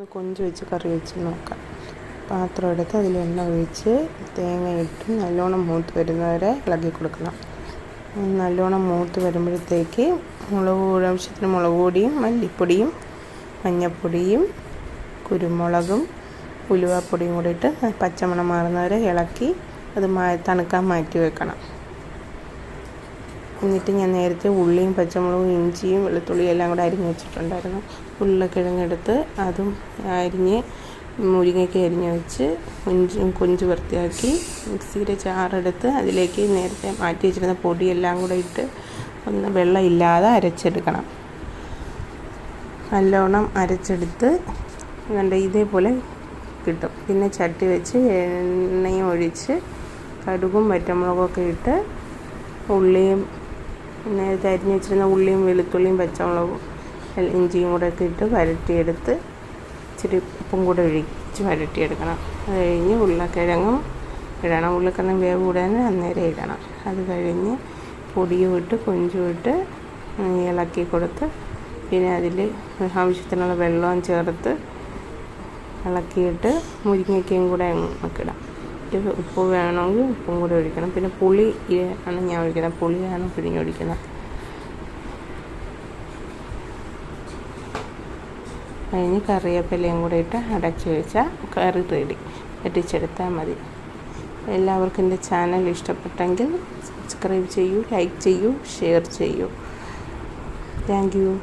കൊഞ്ച് വെച്ച് കറി വെച്ച് നോക്കാം. പാത്രം എടുത്ത് അതിൽ എണ്ണ ഒഴിച്ച് തേങ്ങ ഇട്ട് നല്ലോണം മൂത്ത് വരുന്നവരെ ഇളക്കി കൊടുക്കണം. നല്ലോണം മൂത്ത് വരുമ്പോഴത്തേക്ക് ആവശ്യത്തിന് മുളക് പൊടിയും മല്ലിപ്പൊടിയും മഞ്ഞൾപ്പൊടിയും കുരുമുളകും ഉലുവാപ്പൊടിയും കൂടി ഇട്ട് പച്ചമണം മാറുന്നവരെ ഇളക്കി അത് തണുക്കാൻ മാറ്റി വെക്കണം. എന്നിട്ട് ഞാൻ നേരത്തെ ഉള്ളിയും പച്ചമുളകും ഇഞ്ചിയും വെളുത്തുള്ളിയും എല്ലാം കൂടെ അരിഞ്ഞ് വെച്ചിട്ടുണ്ടായിരുന്നു. ഉരുളക്കിഴങ്ങെടുത്ത് അതും അരിഞ്ഞ് മുരിങ്ങയ്ക്ക് അരിഞ്ഞ് വെച്ച് കൊഞ്ച് വൃത്തിയാക്കി മിക്സിയുടെ ചാറെടുത്ത് അതിലേക്ക് നേരത്തെ മാറ്റി വെച്ചിരുന്ന പൊടിയെല്ലാം കൂടെ ഇട്ട് ഒന്ന് വെള്ളം ഇല്ലാതെ അരച്ചെടുക്കണം. നല്ലോണം അരച്ചെടുത്ത് ഇതേപോലെ കിട്ടും. പിന്നെ ചട്ടി വെച്ച് എണ്ണയും ഒഴിച്ച് കടുകും വറ്റമുളകൊക്കെ ഇട്ട് ഉള്ളിയും നേരത്തെ അരിഞ്ഞ് വെച്ചിരുന്ന ഉള്ളിയും വെളുത്തുള്ളിയും പച്ചമുളകും ഇഞ്ചിയും കൂടെ ഒക്കെ ഇട്ട് വരട്ടിയെടുത്ത് ഇച്ചിരി ഉപ്പും കൂടെ ഒഴിച്ച് വരട്ടിയെടുക്കണം. അത് കഴിഞ്ഞ് ഉരുളക്കിഴങ്ങും ഇടണം. ഉരുളക്കിഴങ്ങ് വേവ് കൂടാൻ അന്നേരം ഇടണം. അത് കഴിഞ്ഞ് പൊടിയും ഇട്ട് കൊഞ്ചും ഇട്ട് ഇളക്കി കൊടുത്ത് പിന്നെ അതിൽ ആവശ്യത്തിനുള്ള വെള്ളവും ചേർത്ത് ഇളക്കിയിട്ട് മുരിങ്ങയ്ക്കയും കൂടെ നമുക്ക് ഇടാം. ഉപ്പ് വേണമെങ്കിൽ ഉപ്പും കൂടെ ഒഴിക്കണം. പിന്നെ പുളി ആണ് ഞാൻ ഒഴിക്കുന്നത്. പുളിയാണ് പിഴിഞ്ഞൊഴിക്കുന്നത്. കഴിഞ്ഞ് കറിവേപ്പിലയും കൂടെ ഇട്ട് അടച്ച് വെച്ചാൽ കറി റെഡി. വെട്ടിച്ചെടുത്താൽ മതി. എല്ലാവർക്കും എൻ്റെ ചാനൽ ഇഷ്ടപ്പെട്ടെങ്കിൽ സബ്സ്ക്രൈബ് ചെയ്യൂ, ലൈക്ക് ചെയ്യൂ, ഷെയർ ചെയ്യൂ. Thank you.